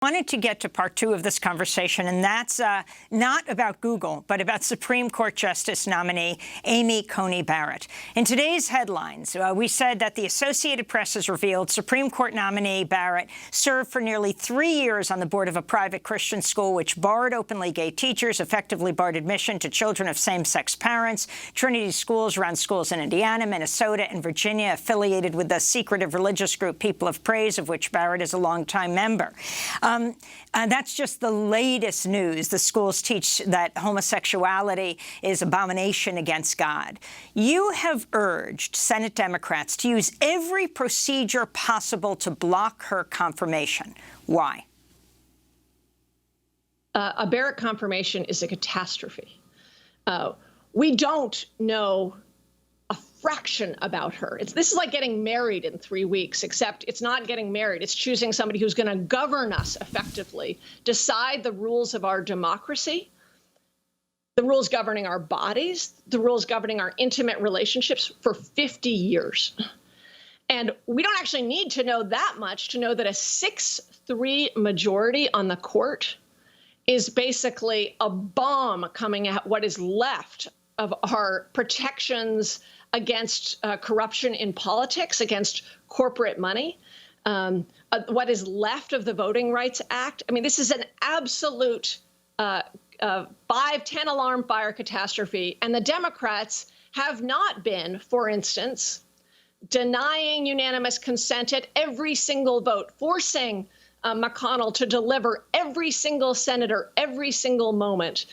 Wanted to get to part two of this conversation, and that's not about Google, but about Supreme Court Justice nominee Amy Coney Barrett. In today's headlines, we said that the Associated Press has revealed Supreme Court nominee Barrett served for nearly 3 years on the board of a private Christian school which barred openly gay teachers, effectively barred admission to children of same-sex parents. Trinity Schools runs schools in Indiana, Minnesota, and Virginia affiliated with the secretive religious group People of Praise, of which Barrett is a longtime member. That's just the latest news. The schools teach that homosexuality is abomination against God. You have urged Senate Democrats to use every procedure possible to block her confirmation. Why? A Barrett confirmation is a catastrophe. We don't know a fraction about her. This is like getting married in 3 weeks, except it's not getting married. It's choosing somebody who's going to govern us effectively, decide the rules of our democracy, the rules governing our bodies, the rules governing our intimate relationships for 50 years. And we don't actually need to know that much to know that a 6-3 majority on the court is basically a bomb coming at what is left of our protections against corruption in politics, against corporate money, what is left of the Voting Rights Act. I mean, this is an absolute 5-10 alarm fire catastrophe. And the Democrats have not been, for instance, denying unanimous consent at every single vote, forcing McConnell to deliver every single senator every single moment.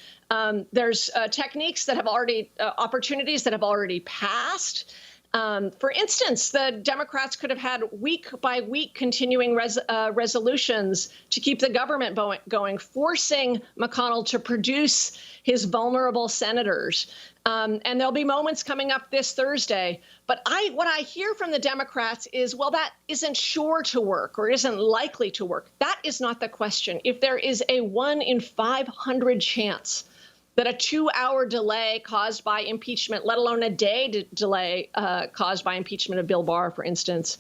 There's techniques that have already, opportunities that have already passed. For instance, the Democrats could have had week-by-week continuing resolutions to keep the government going, forcing McConnell to produce his vulnerable senators. And there'll be moments coming up this Thursday. But what I hear from the Democrats is, well, that isn't sure to work or isn't likely to work. That is not the question. If there is a 1 in 500 chance that a 2-hour delay caused by impeachment, let alone a day delay caused by impeachment of Bill Barr, for instance,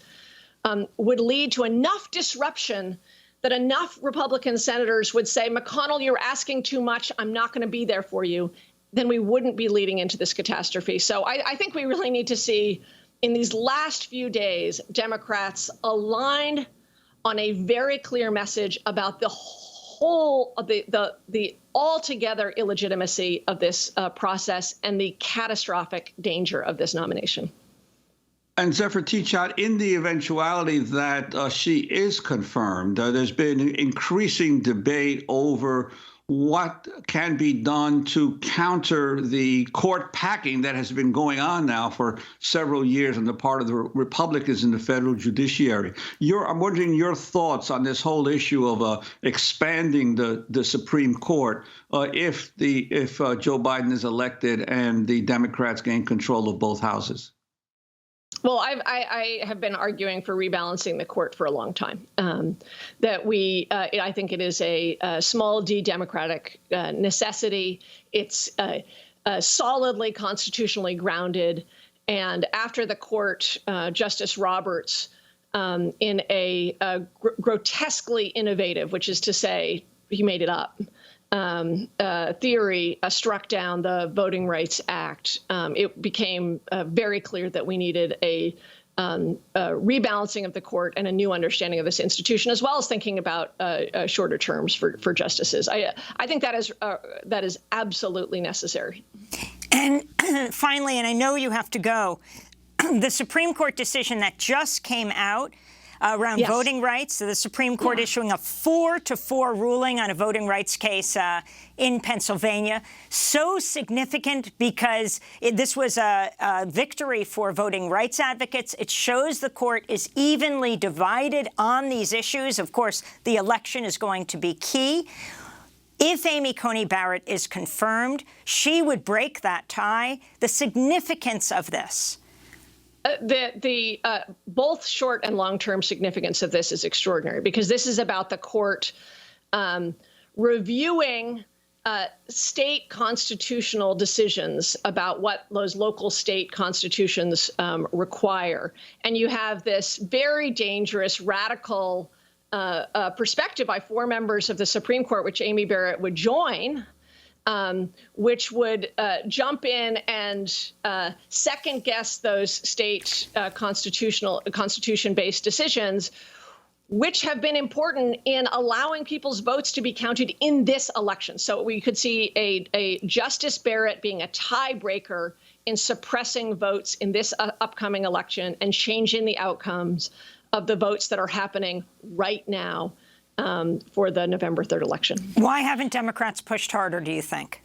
would lead to enough disruption that enough Republican senators would say, McConnell, you're asking too much. I'm not going to be there for you. Then we wouldn't be leading into this catastrophe. So I think we really need to see in these last few days, Democrats aligned on a very clear message about the whole of the altogether illegitimacy of this process and the catastrophic danger of this nomination. And Zephyr Teachout, in the eventuality that she is confirmed, there's been increasing debate over what can be done to counter the court packing that has been going on now for several years on the part of the Republicans in the federal judiciary. I'm wondering your thoughts on this whole issue of expanding the Supreme Court if Joe Biden is elected and the Democrats gain control of both houses. Well, I have been arguing for rebalancing the court for a long time. I think it is a small d democratic necessity. It's solidly constitutionally grounded. And after the court, Justice Roberts, in a grotesquely innovative, which is to say, he made it up, theory struck down the Voting Rights Act, it became very clear that we needed a rebalancing of the court and a new understanding of this institution, as well as thinking about shorter terms for justices. I think that is absolutely necessary. And finally, and I know you have to go, the Supreme Court decision that just came out around voting rights, so the Supreme Court issuing a 4-4 ruling on a voting rights case in Pennsylvania. So significant because this was a victory for voting rights advocates. It shows the court is evenly divided on these issues. Of course, the election is going to be key. If Amy Coney Barrett is confirmed, she would break that tie. The significance of this. Both short and long-term significance of this is extraordinary, because this is about the court reviewing state constitutional decisions about what those local state constitutions require. And you have this very dangerous, radical perspective by 4 members of the Supreme Court, which Coney Barrett would join, which would jump in and second guess those state constitution-based decisions, which have been important in allowing people's votes to be counted in this election. So we could see a Justice Barrett being a tiebreaker in suppressing votes in this upcoming election and changing the outcomes of the votes that are happening right now for the November 3rd election. Why haven't Democrats pushed harder, do you think?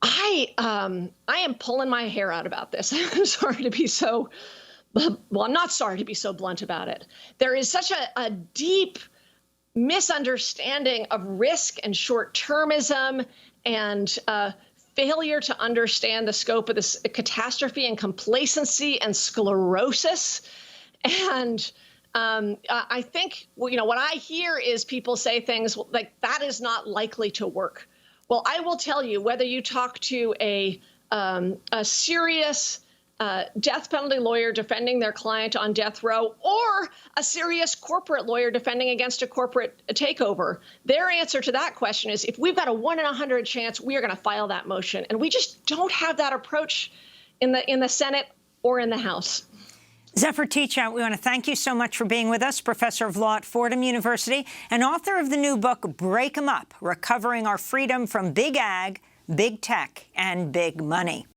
I am pulling my hair out about this. I'm sorry to be so, well, I'm not sorry to be so blunt about it. There is such a deep misunderstanding of risk and short-termism and failure to understand the scope of this catastrophe and complacency and sclerosis. And I think, you know, what I hear is people say things like that is not likely to work. Well, I will tell you, whether you talk to a serious death penalty lawyer defending their client on death row or a serious corporate lawyer defending against a corporate takeover, their answer to that question is, if we've got a 1 in 100 chance, we are going to file that motion. And we just don't have that approach in the Senate or in the House. Zephyr Teachout, we want to thank you so much for being with us, professor of law at Fordham University and author of the new book, Break 'em Up, Recovering Our Freedom from Big Ag, Big Tech, and Big Money.